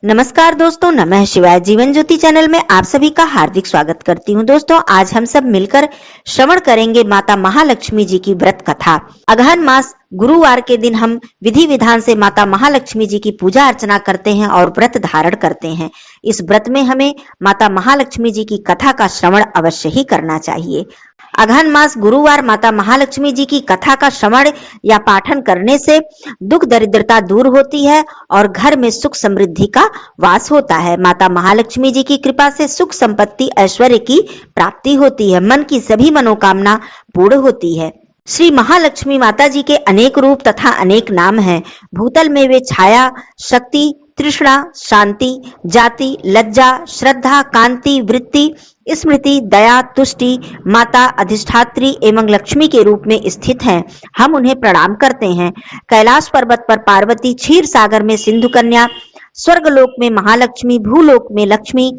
नमस्कार दोस्तों, नमः शिवाय। जीवन ज्योति चैनल में आप सभी का हार्दिक स्वागत करती हूँ। दोस्तों, आज हम सब मिलकर श्रवण करेंगे माता महालक्ष्मी जी की व्रत कथा। अगहन मास गुरुवार के दिन हम विधि विधान से माता महालक्ष्मी जी की पूजा अर्चना करते हैं और व्रत धारण करते हैं। इस व्रत में हमें माता महालक्ष्मी जी की कथा का श्रवण अवश्य ही करना चाहिए। अगहन मास गुरुवार माता महालक्ष्मी जी की कथा का श्रवण या पाठन करने से दुख दरिद्रता दूर होती है और घर में सुख समृद्धि का वास होता है। माता महालक्ष्मी जी की कृपा से सुख संपत्ति ऐश्वर्य की प्राप्ति होती है। मन की सभी मनोकामना पूर्ण होती है। श्री महालक्ष्मी माता जी के अनेक रूप तथा अनेक नाम हैं। भूतल में वे छाया, शक्ति, तृष्णा, शांति, जाति, लज्जा, श्रद्धा, कांति, वृत्ति, स्मृति, दया, तुष्टि, माता, अधिष्ठात्री एवं लक्ष्मी के रूप में स्थित हैं। हम उन्हें प्रणाम करते हैं। कैलाश पर्वत पर पार्वती, क्षीर सागर में सिंधु कन्या, स्वर्गलोक में महालक्ष्मी, भूलोक में लक्ष्मी,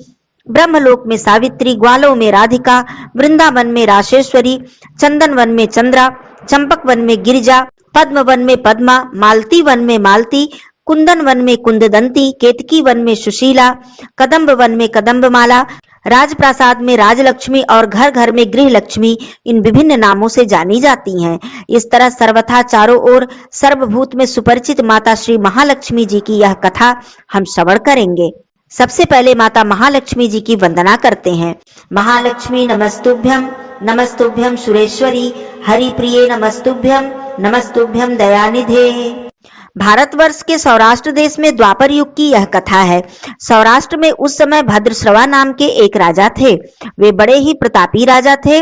ब्रह्मलोक में सावित्री, ग्वालों में राधिका, वृंदावन में राशेश्वरी, चंदन वन में चंद्रा, चंपक वन में गिरिजा, पद्म वन में पद्मा, मालती वन में मालती, कुंदन वन में कुंददंती, केतकी वन में सुशीला, कदम्ब वन में कदम्बमाला, राजप्रासाद में राजलक्ष्मी और घर घर में गृह लक्ष्मी इन विभिन्न नामों से जानी जाती हैं। इस तरह सर्वथा चारों ओर सर्वभूत में सुपरिचित माता श्री महालक्ष्मी जी की यह कथा हम श्रवण करेंगे। सबसे पहले माता महालक्ष्मी जी की वंदना करते हैं। महालक्ष्मी नमस्तुभ्यं, नमस्तुभ्यं सुरेश्वरी, हरिप्रिये नमस्तुभ्यं, नमस्तुभ्यं दयानिधे। भारतवर्ष के सौराष्ट्र देश में द्वापर युग की यह कथा है। सौराष्ट्र में उस समय भद्रश्रवा नाम के एक राजा थे। वे बड़े ही प्रतापी राजा थे।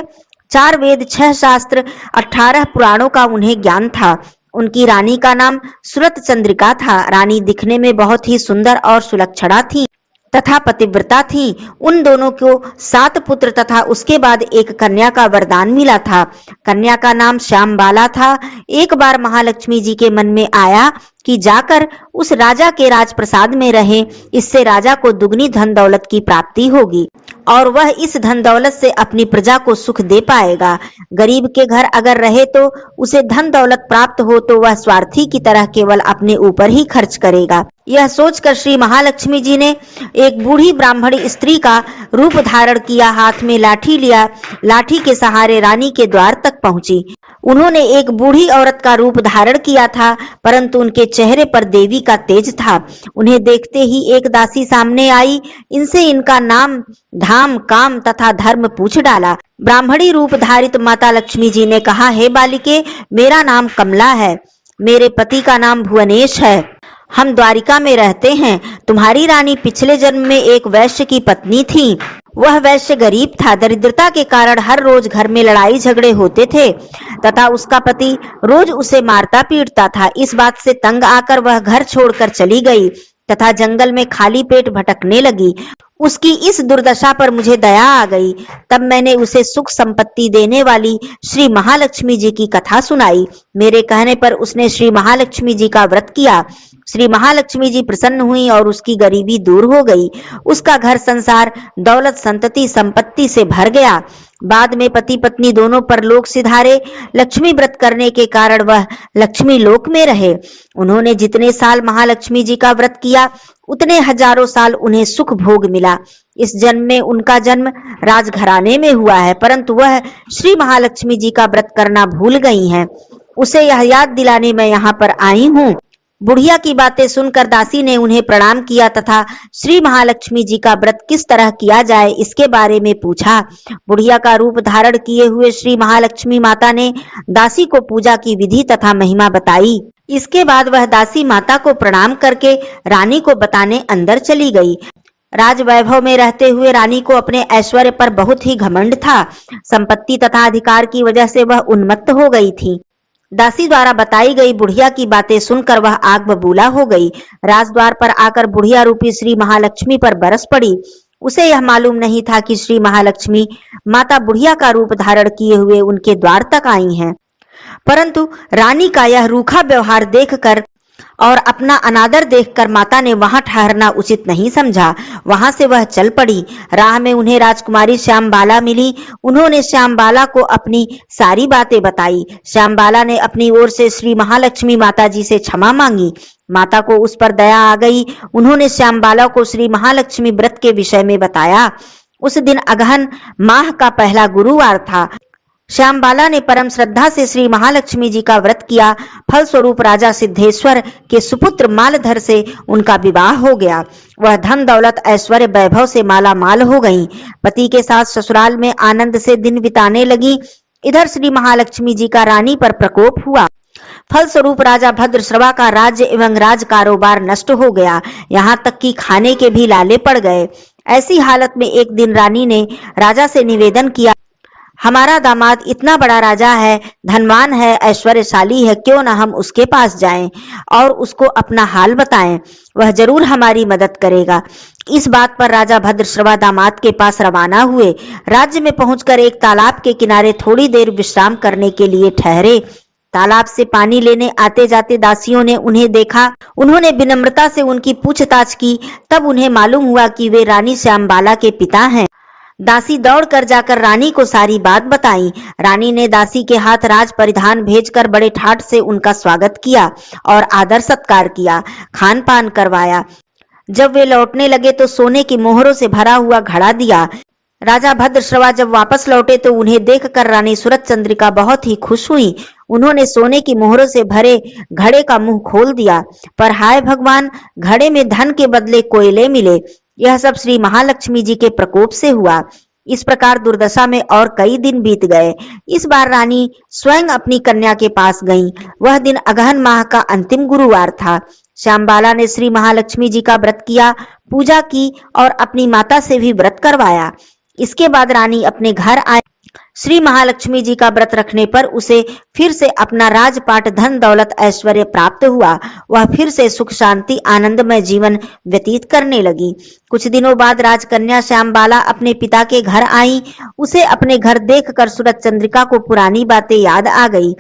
4 वेद, 6 शास्त्र, 18 पुराणों का उन्हें ज्ञान था। उनकी रानी का नाम सुरत चंद्रिका था। रानी दिखने में बहुत ही सुंदर और सुलक्षणा थी तथा पतिव्रता थी। उन दोनों को 7 पुत्र तथा उसके बाद एक कन्या का वरदान मिला था। कन्या का नाम श्यामबाला था। एक बार महालक्ष्मी जी के मन में आया कि जाकर उस राजा के राजप्रसाद में रहे, इससे राजा को दुगनी धन दौलत की प्राप्ति होगी और वह इस धन दौलत से अपनी प्रजा को सुख दे पाएगा। गरीब के घर अगर रहे तो उसे धन दौलत प्राप्त हो तो वह स्वार्थी की तरह केवल अपने ऊपर ही खर्च करेगा। यह सोचकर श्री महालक्ष्मी जी ने एक बूढ़ी ब्राह्मणी स्त्री का रूप धारण किया, हाथ में लाठी लिया। लाठी के सहारे रानी के द्वार तक पहुंची। उन्होंने एक बूढ़ी औरत का रूप धारण किया था, परंतु उनके चेहरे पर देवी का तेज था। उन्हें देखते ही एक दासी सामने आई। इनसे इनका नाम, धाम, काम तथा धर्म पूछ डाला। ब्राह्मणी रूप धारित माता लक्ष्मी जी ने कहा, हे बालिके, मेरा नाम कमला है। मेरे पति का नाम भुवनेश है। हम द्वारिका में रहते हैं। तुम्हारी रानी पिछले जन्म में एक वैश्य की पत्नी थी। वह वैश्य गरीब था। दरिद्रता के कारण हर रोज घर में लड़ाई झगड़े होते थे तथा उसका पति रोज उसे मारता पीटता था। इस बात से तंग आकर वह घर छोड़कर चली गई तथा जंगल में खाली पेट भटकने लगी। उसकी इस दुर्दशा पर मुझे दया आ गई। तब मैंने उसे सुख संपत्ति देने वाली श्री महालक्ष्मी जी की कथा सुनाई। मेरे कहने पर उसने श्री महालक्ष्मी जी का व्रत किया। श्री महालक्ष्मी जी प्रसन्न हुई और उसकी गरीबी दूर हो गई। उसका घर संसार दौलत, संतति, संपत्ति से भर गया। बाद में पति पत्नी दोनों परलोक सिधारे। लक्ष्मी व्रत करने के कारण वह लक्ष्मी लोक में रहे। उन्होंने जितने साल महालक्ष्मी जी का व्रत किया उतने हजारों साल उन्हें सुख भोग मिला। इस जन्म में उनका जन्म राजघराने में हुआ है, परंतु वह श्री महालक्ष्मी जी का व्रत करना भूल गई हैं। उसे यह याद दिलाने मैं यहाँ पर आई हूँ। बुढ़िया की बातें सुनकर दासी ने उन्हें प्रणाम किया तथा श्री महालक्ष्मी जी का व्रत किस तरह किया जाए इसके बारे में पूछा। बुढ़िया का रूप धारण किए हुए श्री महालक्ष्मी माता ने दासी को पूजा की विधि तथा महिमा बताई। इसके बाद वह दासी माता को प्रणाम करके रानी को बताने अंदर चली गई। राज वैभव में रहते हुए रानी को अपने ऐश्वर्य पर बहुत ही घमंड था। संपत्ति तथा अधिकार की वजह से वह उन्मत्त हो गई थी। दासी द्वारा बताई गई बुढ़िया की बातें सुनकर वह आग बबूला हो गई। राजद्वार पर आकर बुढ़िया रूपी श्री महालक्ष्मी पर बरस पड़ी। उसे यह मालूम नहीं था कि श्री महालक्ष्मी माता बुढ़िया का रूप धारण किए हुए उनके द्वार तक आई हैं। परंतु रानी का यह रूखा व्यवहार देखकर और अपना अनादर देखकर माता ने वहां ठहरना उचित नहीं समझा। वहां से वह चल पड़ी। राह में उन्हें राजकुमारी श्यामबाला मिली। उन्होंने श्यामबाला को अपनी सारी बातें बताई। श्यामबाला ने अपनी ओर से श्री महालक्ष्मी माता जी से क्षमा मांगी। माता को उस पर दया आ गई। उन्होंने श्यामबाला को श्री महालक्ष्मी व्रत के विषय में बताया। उस दिन अगहन माह का पहला गुरुवार था। श्यामबाला ने परम श्रद्धा से श्री महालक्ष्मी जी का व्रत किया। फलस्वरूप राजा सिद्धेश्वर के सुपुत्र मालधर से उनका विवाह हो गया। वह धन दौलत ऐश्वर्य वैभव से माला माल हो गईं। पति के साथ ससुराल में आनंद से दिन बिताने लगी। इधर श्री महालक्ष्मी जी का रानी पर प्रकोप हुआ। फलस्वरूप राजा भद्रश्रवा का राज्य एवं राज कारोबार नष्ट हो गया। यहाँ तक कि खाने के भी लाले पड़ गए। ऐसी हालत में एक दिन रानी ने राजा से निवेदन किया, हमारा दामाद इतना बड़ा राजा है, धनवान है, ऐश्वर्यशाली है, क्यों न हम उसके पास जाएं और उसको अपना हाल बताएं, वह जरूर हमारी मदद करेगा। इस बात पर राजा भद्रश्रवा दामाद के पास रवाना हुए। राज्य में पहुंचकर एक तालाब के किनारे थोड़ी देर विश्राम करने के लिए ठहरे। तालाब से पानी लेने आते जाते दासियों ने उन्हें देखा। उन्होंने विनम्रता से उनकी पूछताछ की। तब उन्हें मालूम हुआ कि वे रानी श्यामबाला के पिता हैं। दासी दौड़कर जाकर रानी को सारी बात बताई। रानी ने दासी के हाथ राज परिधान भेजकर बड़े ठाट से उनका स्वागत किया और आदर सत्कार किया, खान पान करवाया। जब वे लौटने लगे तो सोने की मोहरों से भरा हुआ घड़ा दिया। राजा भद्रश्रवा जब वापस लौटे तो उन्हें देखकर रानी सूरत चंद्रिका बहुत ही खुश हुई। उन्होंने सोने की मोहरों से भरे घड़े का मुंह खोल दिया, पर हाय भगवान, घड़े में धन के बदले कोयले मिले। यह सब श्री महालक्ष्मी जी के प्रकोप से हुआ। इस प्रकार दुर्दशा में और कई दिन बीत गए। इस बार रानी स्वयं अपनी कन्या के पास गईं। वह दिन अगहन माह का अंतिम गुरुवार था। श्यामबाला ने श्री महालक्ष्मी जी का व्रत किया, पूजा की और अपनी माता से भी व्रत करवाया। इसके बाद रानी अपने घर आए। श्री महालक्ष्मी जी का व्रत रखने पर उसे फिर से अपना राजपाट, धन दौलत, ऐश्वर्य प्राप्त हुआ। वह फिर से सुख शांति आनंदमय जीवन व्यतीत करने लगी। कुछ दिनों बाद राजकन्या श्यामबाला अपने पिता के घर आई। उसे अपने घर देखकर सूरत चंद्रिका को पुरानी बातें याद आ गई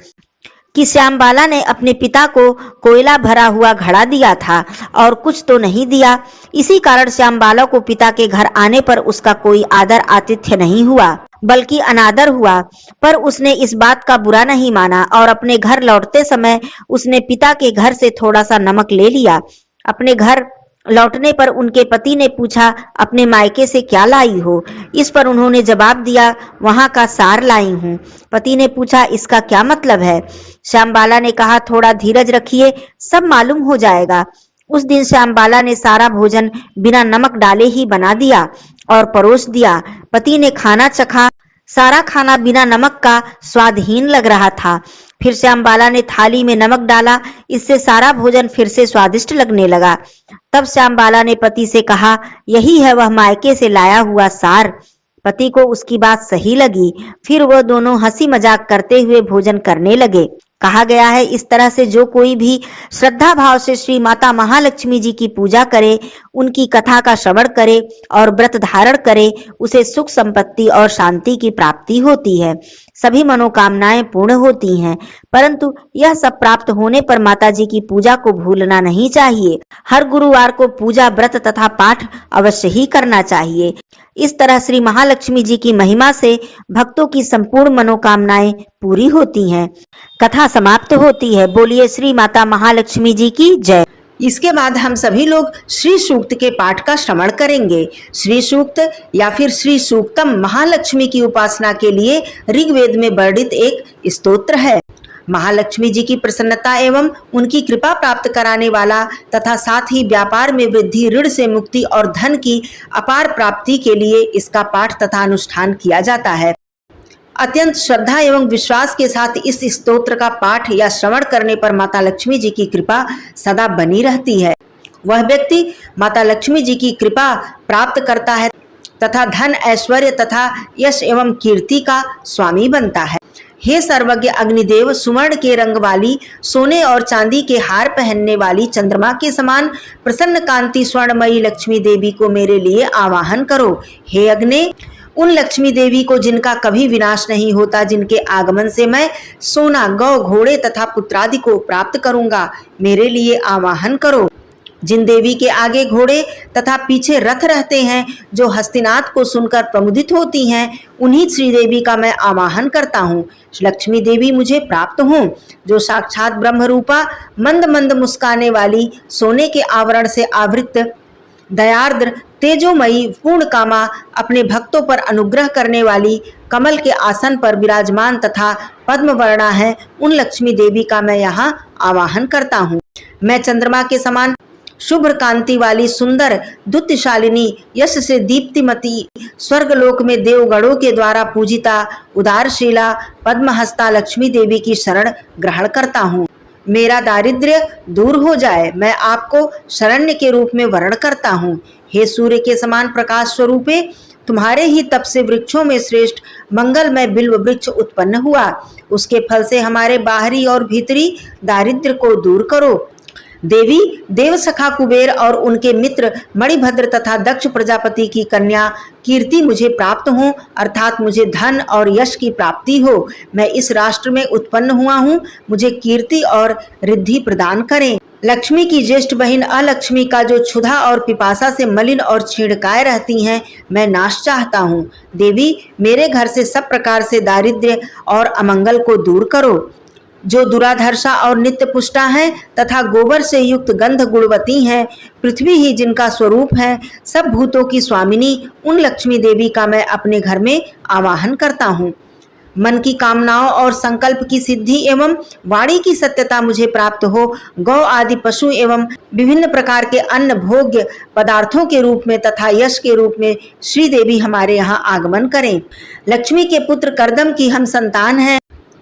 कि श्यामबाला ने अपने पिता को कोयला भरा हुआ घड़ा दिया था और कुछ तो नहीं दिया। इसी कारण श्यामबाला को पिता के घर आने पर उसका कोई आदर आतिथ्य नहीं हुआ, बल्कि अनादर हुआ। पर उसने इस बात का बुरा नहीं माना और अपने घर लौटते समय उसने पिता के घर से थोड़ा सा नमक ले लिया। अपने घर लौटने पर उनके पति ने पूछा, अपने मायके से क्या लाई हो? इस पर उन्होंने जवाब दिया, वहां का सार लाई हूँ। पति ने पूछा, इसका क्या मतलब है? श्यामबाला ने कहा, थोड़ा धीरज रखिए, सब मालूम हो जाएगा। उस दिन श्यामबाला ने सारा भोजन बिना नमक डाले ही बना दिया और परोस दिया। पति ने खाना चखा। सारा खाना बिना नमक का स्वादहीन लग रहा था। फिर श्यामबाला ने थाली में नमक डाला। इससे सारा भोजन फिर से स्वादिष्ट लगने लगा। तब श्यामबाला ने पति से कहा, यही है वह मायके से लाया हुआ सार। पति को उसकी बात सही लगी। फिर वह दोनों हंसी मजाक करते हुए भोजन करने लगे। कहा गया है, इस तरह से जो कोई भी श्रद्धा भाव से श्री माता महालक्ष्मी जी की पूजा करे, उनकी कथा का श्रवण करे और व्रत धारण करे, उसे सुख संपत्ति और शांति की प्राप्ति होती है। सभी मनोकामनाएं पूर्ण होती हैं। परंतु यह सब प्राप्त होने पर माता जी की पूजा को भूलना नहीं चाहिए। हर गुरुवार को पूजा, व्रत तथा पाठ अवश्य ही करना चाहिए। इस तरह श्री महालक्ष्मी जी की महिमा से भक्तों की संपूर्ण मनोकामनाएं पूरी होती हैं। कथा समाप्त होती है। बोलिए श्री माता महालक्ष्मी जी की जय। इसके बाद हम सभी लोग श्री सूक्त के पाठ का श्रवण करेंगे। श्री सूक्त या फिर श्री सूक्तम महालक्ष्मी की उपासना के लिए ऋग्वेद में वर्णित एक स्तोत्र है। महालक्ष्मी जी की प्रसन्नता एवं उनकी कृपा प्राप्त कराने वाला तथा साथ ही व्यापार में वृद्धि, ऋण से मुक्ति और धन की अपार प्राप्ति के लिए इसका पाठ तथा अनुष्ठान किया जाता है। अत्यंत श्रद्धा एवं विश्वास के साथ इस स्तोत्र का पाठ या श्रवण करने पर माता लक्ष्मी जी की कृपा सदा बनी रहती है। वह व्यक्ति माता लक्ष्मी जी की कृपा प्राप्त करता है तथा धन, ऐश्वर्य तथा यश एवं कीर्ति का स्वामी बनता है। हे सर्वज्ञ अग्निदेव, सुवर्ण के रंग वाली, सोने और चांदी के हार पहनने वाली, चंद्रमा के समान प्रसन्न कांति स्वर्णमयी लक्ष्मी देवी को मेरे लिए आवाहन करो। हे अग्नि, उन लक्ष्मी देवी को जिनका कभी विनाश नहीं होता, जिनके आगमन से मैं सोना, गौ, घोड़े तथा पुत्रादि को प्राप्त करूंगा, मेरे लिए आवाहन करो। जिन देवी के आगे घोड़े तथा पीछे रथ रहते हैं, जो हस्तिनाथ को सुनकर प्रमुदित होती हैं, उन्हीं श्रीदेवी का मैं आवाहन करता हूँ। लक्ष्मी देवी मुझे प्राप्त हों, जो साक्षात ब्रह्म रूपा, मंद मंद मुस्काने वाली, सोने के आवरण से आवृत, दयार्द्र, तेजोमयी, पूर्ण कामा, अपने भक्तों पर अनुग्रह करने वाली, कमल के आसन पर विराजमान तथा पद्म वर्णा है, उन लक्ष्मी देवी का मैं यहाँ आवाहन करता हूँ। मैं चंद्रमा के समान शुभ्र कांति वाली, सुंदर, दुत्यशालिनी, यश से दीप्तिमती, स्वर्गलोक में देवगणों के द्वारा पूजिता, उदारशीला, पद्महस्ता लक्ष्मी देवी की शरण ग्रहण करता हूँ। मेरा दारिद्र्य दूर हो जाए, मैं आपको शरण्य के रूप में वर्ण करता हूँ। हे सूर्य के समान प्रकाश स्वरूपे, तुम्हारे ही तप से वृक्षों में श्रेष्ठ मंगलमय बिल्व वृक्ष उत्पन्न हुआ। उसके फल से हमारे बाहरी और भीतरी दारिद्र्य को दूर करो। देवी, देव सखा कुबेर और उनके मित्र मणिभद्र तथा दक्ष प्रजापति की कन्या कीर्ति मुझे प्राप्त हो, अर्थात मुझे धन और यश की प्राप्ति हो। मैं इस राष्ट्र में उत्पन्न हुआ हूँ, मुझे कीर्ति और रिद्धि प्रदान करें। लक्ष्मी की ज्येष्ठ बहन अलक्ष्मी का जो क्षुधा और पिपासा से मलिन और छेड़काए रहती हैं, मैं नाश चाहता हूँ। देवी, मेरे घर से सब प्रकार से दारिद्र्य और अमंगल को दूर करो। जो दुराधर्षा और नित्य पुष्टा हैं तथा गोबर से युक्त गंध गुणवती हैं, पृथ्वी ही जिनका स्वरूप है, सब भूतों की स्वामिनी, उन लक्ष्मी देवी का मैं अपने घर में आवाहन करता हूँ। मन की कामनाओं और संकल्प की सिद्धि एवं वाणी की सत्यता मुझे प्राप्त हो। गौ आदि पशु एवं विभिन्न प्रकार के अन्न भोग्य पदार्थों के रूप में तथा यश के रूप में श्री देवी हमारे यहाँ आगमन करें। लक्ष्मी के पुत्र कर्दम की हम संतान हैं।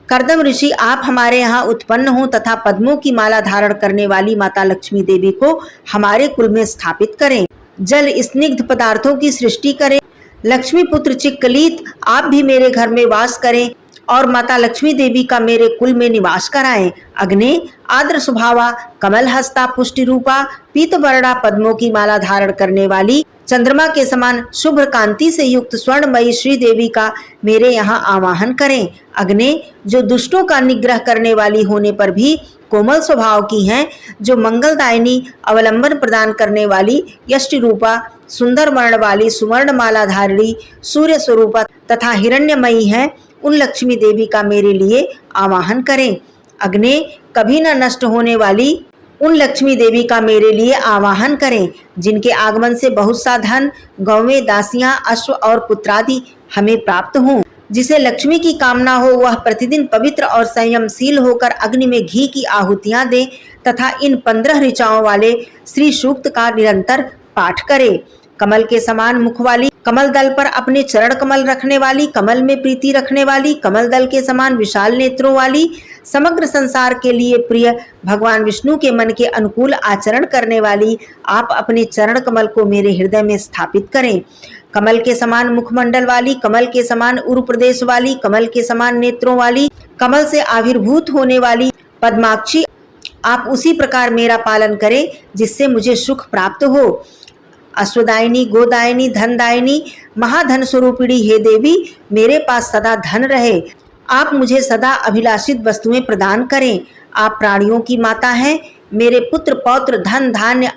कर्दम ऋषि, आप हमारे यहाँ उत्पन्न हो तथा पद्मों की माला धारण करने वाली माता लक्ष्मी देवी को हमारे कुल में स्थापित करें। जल स्निग्ध पदार्थों की सृष्टि करें। लक्ष्मी पुत्र चिक्कलीत, आप भी मेरे घर में वास करें और माता लक्ष्मी देवी का मेरे कुल में निवास कराएं। अग्नि, आद्र स्वभावा, कमल हस्ता, पुष्टि रूपा, पीतवर्णा, पद्मों की माला धारण करने वाली, चंद्रमा के समान शुभ्र कांति से युक्त स्वर्णमयी श्री देवी का मेरे यहाँ आवाहन करें। अग्नि, जो दुष्टों का निग्रह करने वाली होने पर भी कोमल स्वभाव की हैं, जो मंगलदायिनी, अवलंबन प्रदान करने वाली, यष्टि रूपा, सुंदर वर्ण वाली, सुवर्ण माला धारिणी, सूर्य स्वरूपा तथा हिरण्यमयी है, उन लक्ष्मी देवी का मेरे लिए आवाहन करें। अग्नि, कभी न नष्ट होने वाली, उन लक्ष्मी देवी का मेरे लिए आवाहन करें, जिनके आगमन से बहुत सा धन, गौवें, दासियां, अश्व और पुत्रादि हमें प्राप्त हों। जिसे लक्ष्मी की कामना हो, वह प्रतिदिन पवित्र और संयमशील होकर अग्नि में घी की आहुतियां दे तथा इन 15 ऋचाओं वाले श्री सूक्त का निरंतर पाठ करे। कमल के समान मुख वाली, कमल दल पर अपने चरण कमल रखने वाली, कमल में प्रीति रखने वाली, कमल दल के समान विशाल नेत्रों वाली, समग्र संसार के लिए प्रिय, भगवान विष्णु के मन के अनुकूल आचरण करने वाली, आप अपने चरण कमल को मेरे हृदय में स्थापित करें। कमल के समान मुखमंडल वाली, कमल के समान उरु प्रदेश वाली, कमल के समान नेत्रों वाली, कमल से आविर्भूत होने वाली पद्माक्षी, आप उसी प्रकार मेरा पालन करें जिससे मुझे सुख प्राप्त हो। अश्वदायिनी, गोदायिनी, धनदायिनी, महाधन स्वरूपिणी हे देवी, मेरे पास सदा धन रहे। आप मुझे सदा अभिलाषित वस्तुएं प्रदान करें। आप प्राणियों की माता हैं। मेरे पुत्र पौत्र, धन धान्य,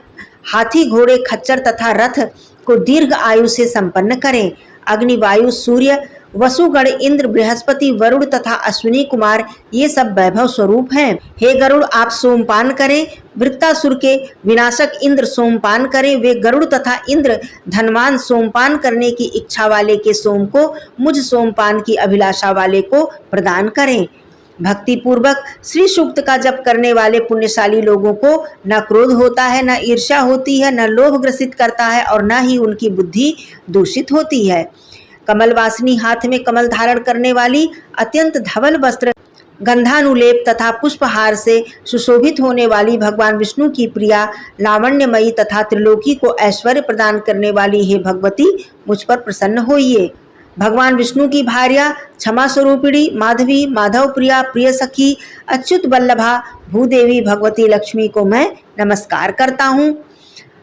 हाथी घोड़े, खच्चर तथा रथ को दीर्घ आयु से संपन्न करें। अग्नि, वायु, सूर्य, वसुगण, इंद्र, बृहस्पति, वरुण तथा अश्विनी कुमार, ये सब वैभव स्वरूप हैं। हे गरुड़, आप सोमपान करें। वृत्तासुर के विनाशक इंद्र सोमपान करें। वे गरुड़ तथा इंद्र धनवान सोमपान करने की इच्छा वाले के सोम को मुझ सोमपान की अभिलाषा वाले को प्रदान करें। भक्ति पूर्वक श्री सूक्त का जप करने वाले पुण्यशाली लोगों को न क्रोध होता है, न ईर्ष्या होती है, न लोभ ग्रसित करता है और न ही उनकी बुद्धि दूषित होती है। कमल वासिनी, हाथ में कमल धारण करने वाली, अत्यंत धवल वस्त्र, गंधानुलेप तथा पुष्पहार से सुशोभित होने वाली, भगवान विष्णु की प्रिया, लावण्यमयी तथा त्रिलोकी को ऐश्वर्य प्रदान करने वाली हे भगवती, मुझ पर प्रसन्न होइए। भगवान विष्णु की भार्या, क्षमा स्वरूपिणी, माधवी, माधव प्रिया, प्रिय सखी, अच्युत वल्लभा, भूदेवी भगवती लक्ष्मी को मैं नमस्कार करता हूँ।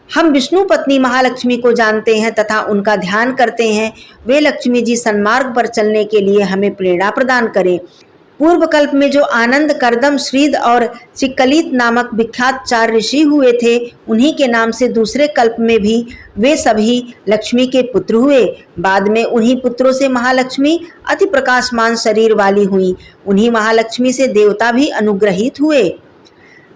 हम विष्णु पत्नी महालक्ष्मी को जानते हैं तथा उनका ध्यान करते हैं। वे लक्ष्मी जी सन्मार्ग पर चलने के लिए हमें प्रेरणा प्रदान करें। पूर्व कल्प में जो आनंद, करदम, श्रीद और चिक्कलित नामक विख्यात 4 ऋषि हुए थे, उन्हीं के नाम से दूसरे कल्प में भी वे सभी लक्ष्मी के पुत्र हुए। बाद में उन्हीं पुत्रों से महालक्ष्मी अति प्रकाशमान शरीर वाली हुई। उन्हीं महालक्ष्मी से देवता भी अनुग्रहित हुए।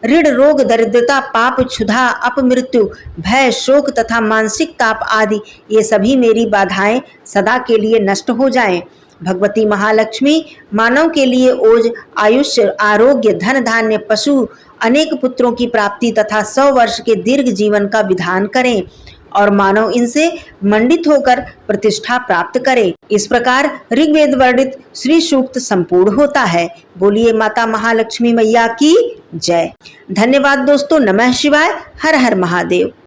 ऋण, रोग, दरिद्रता, पाप, क्षुधा, अपमृत्यु, भय, शोक तथा मानसिक ताप आदि ये सभी मेरी बाधाएं सदा के लिए नष्ट हो जाएं। भगवती महालक्ष्मी मानव के लिए ओज, आयुष्य, आरोग्य, धन धान्य, पशु, अनेक पुत्रों की प्राप्ति तथा 100 वर्ष के दीर्घ जीवन का विधान करें और मानव इनसे मंडित होकर प्रतिष्ठा प्राप्त करे। इस प्रकार ऋग्वेद वर्णित श्री सूक्त संपूर्ण होता है। बोलिए माता महालक्ष्मी मैया की जय। धन्यवाद दोस्तों। नमः शिवाय। हर हर महादेव।